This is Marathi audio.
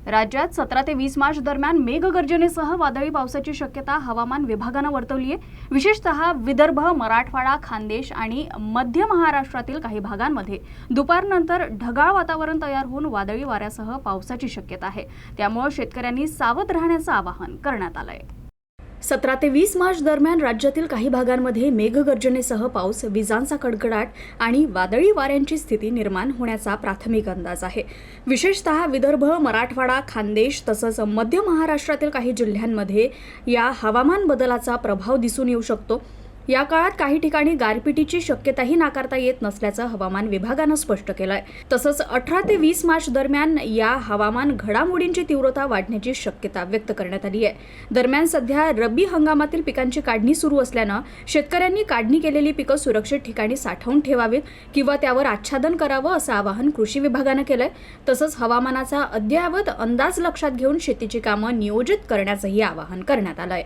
राज्यात 17 ते 20 मार्च दरम्यान मेघगर्जनेसह वादळी पावसाची शक्यता हवामान विभागानं वर्तवली आहे। विशेषतः विदर्भ, मराठवाडा, खानदेश आणि मध्य महाराष्ट्रातील काही भागांमध्ये दुपारनंतर ढगाळ वातावरण तयार होऊन वादळी वाऱ्यासह पावसाची शक्यता आहे। त्यामुळे शेतकऱ्यांनी सावध राहण्याचं आवाहन करण्यात आलंय। 17 ते 20 मार्च दरम्यान राज्यातील काही भागांमध्ये मेघगर्जनेसह पाऊस, विजांचा कडकडाट आणि वादळी वाऱ्यांची स्थिती निर्माण होण्याचा प्राथमिक अंदाज आहे। विशेषतः विदर्भ, मराठवाडा, खानदेश तसंच मध्य महाराष्ट्रातील काही जिल्ह्यांमध्ये या हवामान बदलाचा प्रभाव दिसून येऊ शकतो। या काळात काही ठिकाणी गारपिटीची शक्यताही नाकारता येत नसल्याचं हवामान विभागानं स्पष्ट केलंय। तसंच 18 ते 20 मार्च दरम्यान या हवामान घडामोडींची तीव्रता वाढण्याची शक्यता व्यक्त करण्यात आली आहे। दरम्यान सध्या रब्बी हंगामातील पिकांची काढणी सुरू असल्यानं शेतकऱ्यांनी काढणी केलेली पिकं सुरक्षित ठिकाणी साठवून ठेवावीत किंवा त्यावर आच्छादन करावं असं आवाहन कृषी विभागानं केलंय। तसंच हवामानाचा अद्ययावत अंदाज लक्षात घेऊन शेतीची कामं नियोजित करण्याचंही आवाहन करण्यात आलंय।